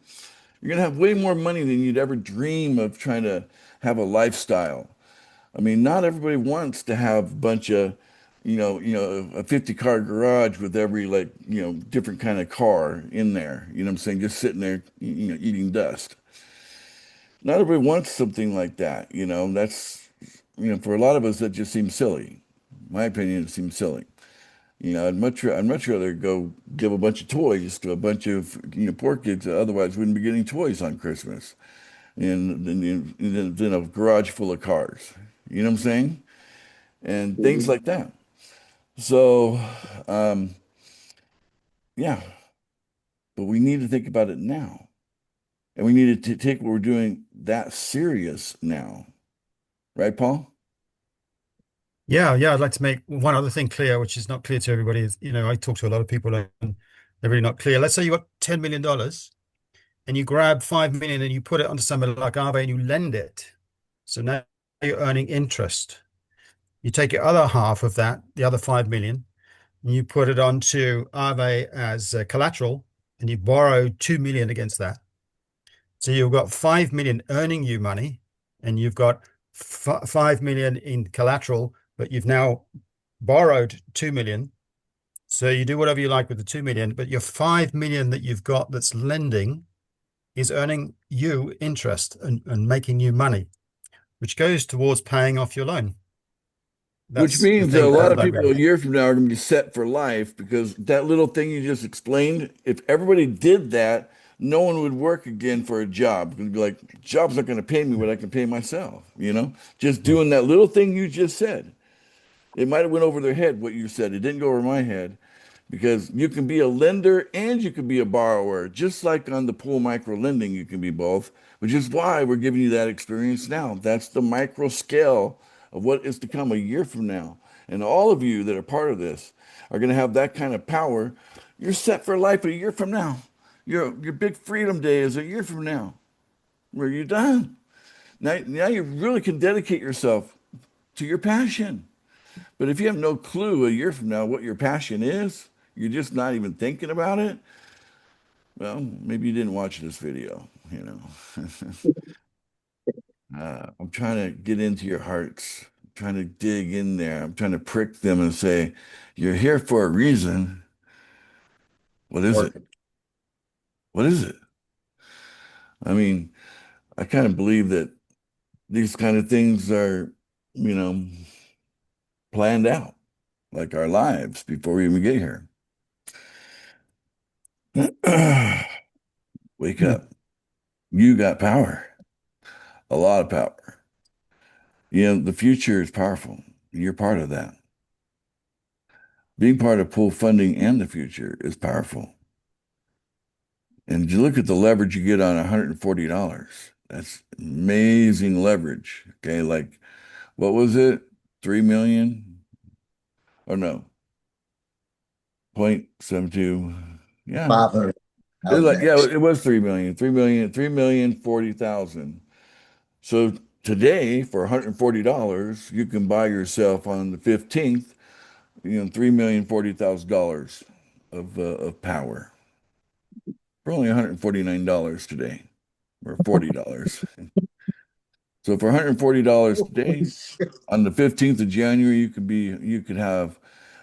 You're going to have way more money than you'd ever dream of trying to have a lifestyle. I mean, not everybody wants to have a bunch of, a 50-car garage with every different kind of car in there. You know what I'm saying? Just sitting there, eating dust. Not everybody wants something like that. That's, for a lot of us, that just seems silly. In my opinion, it seems silly. I'd much rather go give a bunch of toys to a bunch of poor kids that otherwise wouldn't be getting toys on Christmas, and than a garage full of cars. You know what I'm saying? And things like that. So, yeah, but we need to think about it now, and we need to take what we're doing that serious now, right, Paul? Yeah, I'd like to make one other thing clear, which is not clear to everybody. Is, I talk to a lot of people and they're really not clear. Let's say you got $10 million and you grab 5 million and you put it onto somebody like Aave and you lend it. So now you're earning interest. You take your other half of that, the other 5 million, and you put it onto Aave as collateral and you borrow 2 million against that. So you've got 5 million earning you money and you've got 5 million in collateral, but you've now borrowed 2 million. So you do whatever you like with the 2 million, but your 5 million that you've got that's lending is earning you interest and making you money, which goes towards paying off your loan. Which means that a lot of people a year from now are going to be set for life because that little thing you just explained, if everybody did that, no one would work again for a job. It'd be like, job's not going to pay me what I can pay myself, Just doing that little thing you just said. It might have went over their head what you said. It didn't go over my head because you can be a lender and you can be a borrower, just like on the pool micro lending, you can be both, which is why we're giving you that experience now. That's the micro scale of what is to come a year from now. And all of you that are part of this are going to have that kind of power. You're set for life a year from now. Your big freedom day is a year from now, where you're done. Now you really can dedicate yourself to your passion. But if you have no clue a year from now what your passion is, you're just not even thinking about it, well, maybe you didn't watch this video, you know. I'm trying to get into your hearts, I'm trying to dig in there. I'm trying to prick them and say, you're here for a reason. What is it? What is it? I mean, I kind of believe that these kind of things are, you know, planned out, like our lives before we even get here. Wake up. You got power, a lot of power. You know, the future is powerful. You're part of that. Being part of pool funding and the future is powerful. And you look at the leverage you get on $140. That's amazing leverage. Okay, like what was it? 3 million? Or no, 0.72. Yeah. 500. It was like, yeah, it was 3 million, 3,040,000. So today, for $140, you can buy yourself on the 15th, you know, $3,040,000 of power for only $149 today, or $40. So for $140 today, on the 15th of January, you could have,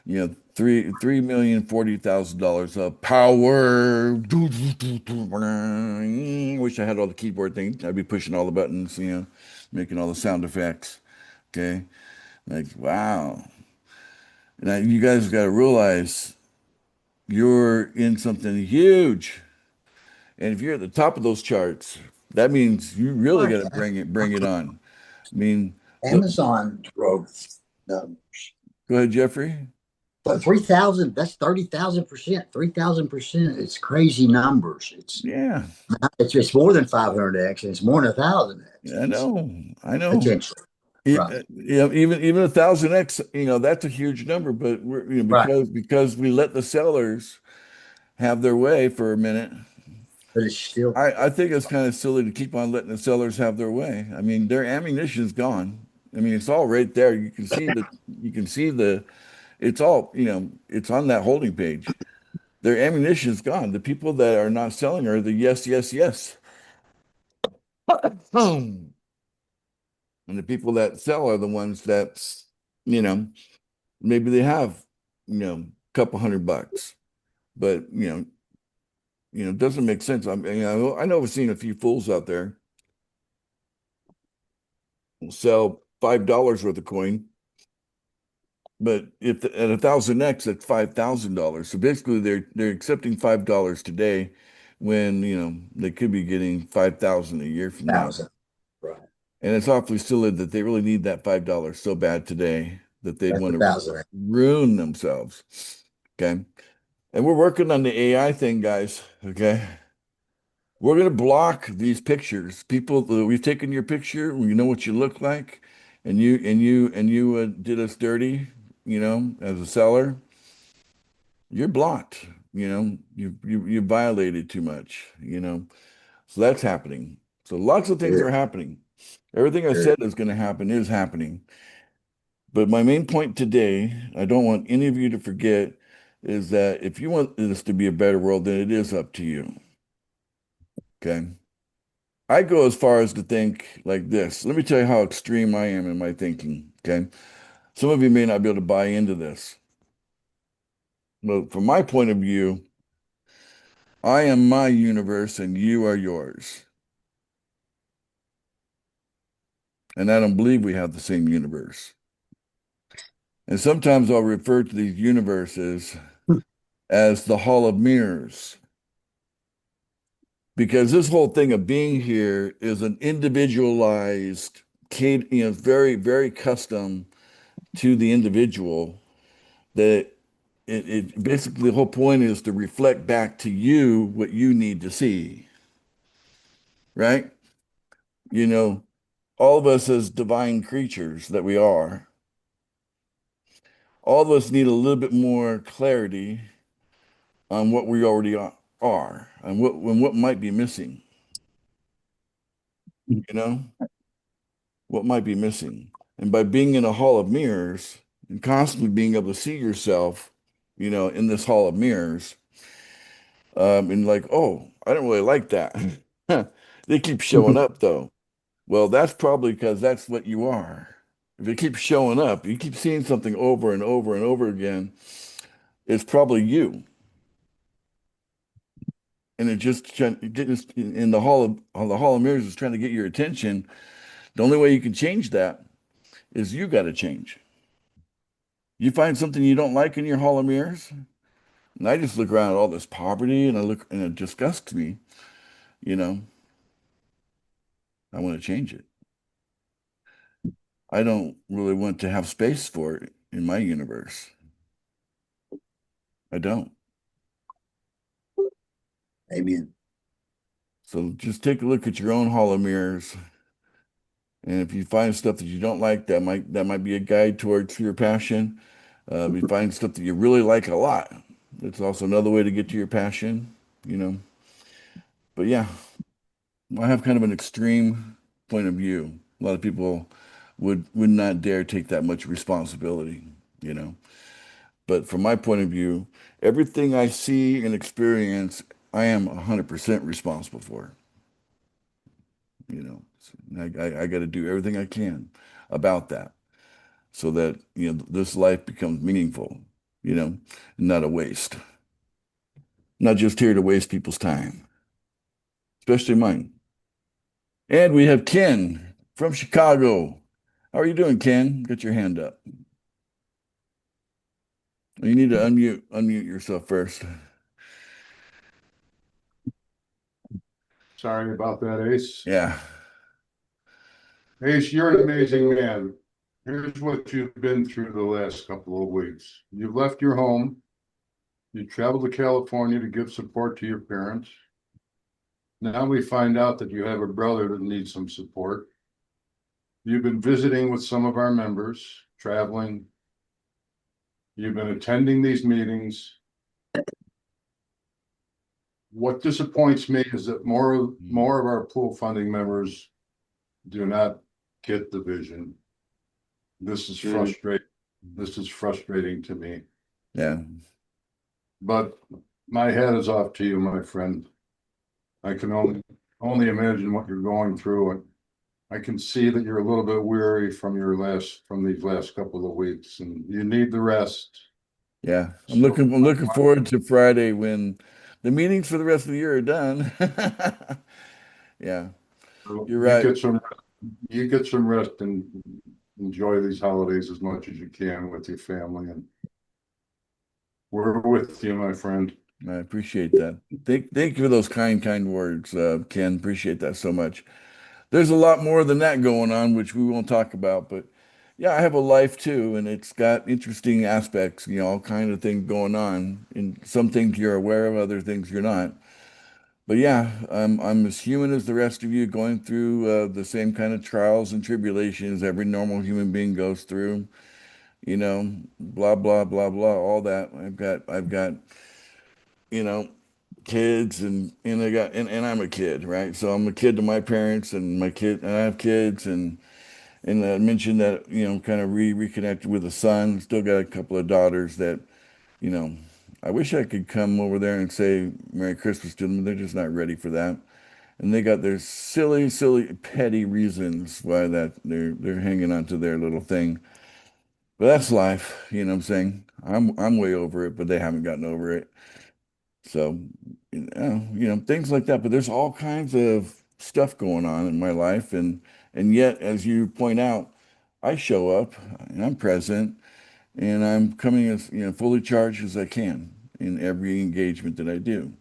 you know, $3,040,000 of power. Wish I had all the keyboard things. I'd be pushing all the buttons, you know, making all the sound effects. Okay. Like, wow. Now you guys got to realize you're in something huge. And if you're at the top of those charts, that means you really got to bring it on. I mean, Amazon growth. Go ahead, Jeffrey. But 3,000, that's 30,000%, 3,000%. It's crazy numbers. It's more than 500x, and it's more than 1,000x. I know. Potentially. Right. Even 1,000x, you know, that's a huge number, but we're, you know, because we let the sellers have their way for a minute. But it's still, I think it's kind of silly to keep on letting the sellers have their way. I mean, their ammunition's gone. I mean, it's all right there. You can see it's all, you know, it's on that holding page. Their ammunition's gone. The people that are not selling are the yes, yes, yes. And the people that sell are the ones that, you know, maybe they have, you know, a couple $100, but it doesn't make sense. I mean, I know we've seen a few fools out there sell $5 worth of coin, but if at 1,000x, that's $5,000. So basically, they're accepting $5 today, when you know they could be getting 5,000 a year from now. Right. And it's awfully silly that they really need that $5 so bad today that they'd want to ruin themselves. Okay. And we're working on the AI thing, guys. Okay. We're going to block these pictures. People, we've taken your picture. We know what you look like. And you did us dirty, you know, as a seller. You're blocked. You know, you violated too much, you know. So that's happening. So lots of things are happening. Everything I said is going to happen is happening. But my main point today, I don't want any of you to forget, is that if you want this to be a better world, then it is up to you. Okay. I go as far as to think like this. Let me tell you how extreme I am in my thinking. Okay. Some of you may not be able to buy into this. But from my point of view, I am my universe and you are yours. And I don't believe we have the same universe. And sometimes I'll refer to these universes as the Hall of Mirrors. Because this whole thing of being here is an individualized, very, very custom to the individual, that it basically, the whole point is to reflect back to you what you need to see. Right? You know, all of us as divine creatures that we are, all of us need a little bit more clarity on what we already are and what might be missing. You know, what might be missing. And by being in a hall of mirrors and constantly being able to see yourself, in this hall of mirrors, and like, oh, I don't really like that. They keep showing up though. Well, that's probably because that's what you are. If it keeps showing up, you keep seeing something over and over and over again, it's probably you. And it just in the hall of mirrors is trying to get your attention. The only way you can change that is you got to change. You find something you don't like in your hall of mirrors, and I just look around at all this poverty and I look and it disgusts me, you know. I want to change it. I don't really want to have space for it in my universe. I don't. Amen. So just take a look at your own hall of mirrors. And if you find stuff that you don't like, that might be a guide towards your passion. If you find stuff that you really like a lot, it's also another way to get to your passion, you know. But yeah, I have kind of an extreme point of view. A lot of people would not dare take that much responsibility, you know. But from my point of view, everything I see and experience, I am 100% responsible for. You know, I got to do everything I can about that so that, this life becomes meaningful, not a waste. Not just here to waste people's time, especially mine. And we have Ken from Chicago. How are you doing, Ken? Get your hand up. You need to unmute yourself first. Sorry about that, Ace. Yeah. Ace, you're an amazing man. Here's what you've been through the last couple of weeks. You've left your home. You traveled to California to give support to your parents. Now we find out that you have a brother that needs some support. You've been visiting with some of our members, traveling. You've been attending these meetings. What disappoints me is that more of our pool funding members do not get the vision. This is frustrating. This is frustrating to me. Yeah. But my hat is off to you, my friend. I can only imagine what you're going through. I can see that you're a little bit weary from these last couple of weeks, and you need the rest. Yeah. I'm looking forward to Friday when the meetings for the rest of the year are done. Yeah. You're right. You get some rest and enjoy these holidays as much as you can with your family, and we're with you, my friend. I appreciate that. Thank you for those kind words, Ken. Appreciate that so much. There's a lot more than that going on, which we won't talk about, but yeah, I have a life too, and it's got interesting aspects, all kind of things going on. And some things you're aware of, other things you're not. But yeah, I'm as human as the rest of you, going through the same kind of trials and tribulations every normal human being goes through. Blah blah blah blah, all that. I've got you know kids and I'm a kid, right? So I'm a kid to my parents and my kid and I have kids and I mentioned that, kind of reconnected with a son. Still got a couple of daughters that, you know, I wish I could come over there and say Merry Christmas to them. They're just not ready for that. And they got their silly, petty reasons why that they're hanging on to their little thing. But that's life, you know what I'm saying? I'm way over it, but they haven't gotten over it. So, things like that. But there's all kinds of stuff going on in my life, and yet, as you point out, I show up and I'm present and I'm coming as, fully charged as I can in every engagement that I do.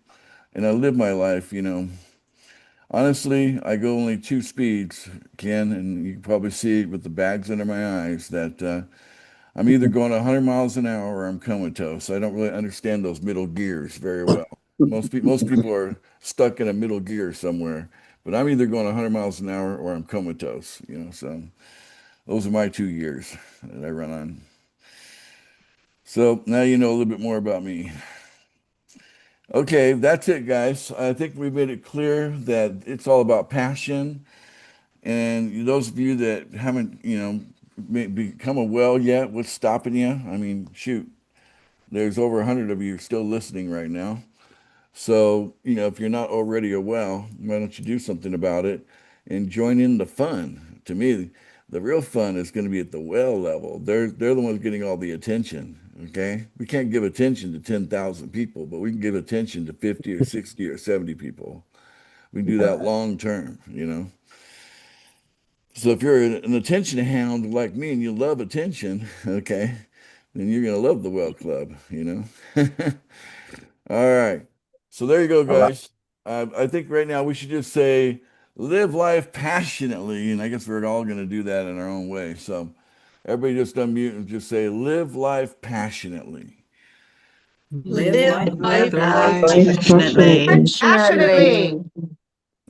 And I live my life, honestly, I go only two speeds, Ken, and you can probably see it with the bags under my eyes that I'm either going 100 miles an hour or I'm comatose. I don't really understand those middle gears very well. Most people are stuck in a middle gear somewhere, but I'm either going 100 miles an hour or I'm comatose, so those are my 2 years that I run on. So now you know a little bit more about me. Okay, that's it, guys. I think we made it clear that it's all about passion. And those of you that haven't, become a well yet? What's stopping you? I mean, shoot, there's over 100 of you still listening right now. So, if you're not already a well, why don't you do something about it and join in the fun? To me, the real fun is going to be at the well level. They're the ones getting all the attention. Okay. We can't give attention to 10,000 people, but we can give attention to 50 or 60 or 70 people. We can do that long term. So if you're an attention hound like me and you love attention, okay, then you're going to love the Well Club. All right. So there you go, guys. I think right now we should just say live life passionately. And I guess we're all going to do that in our own way. So everybody just unmute and just say live life passionately. Live life passionately.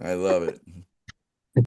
I love it.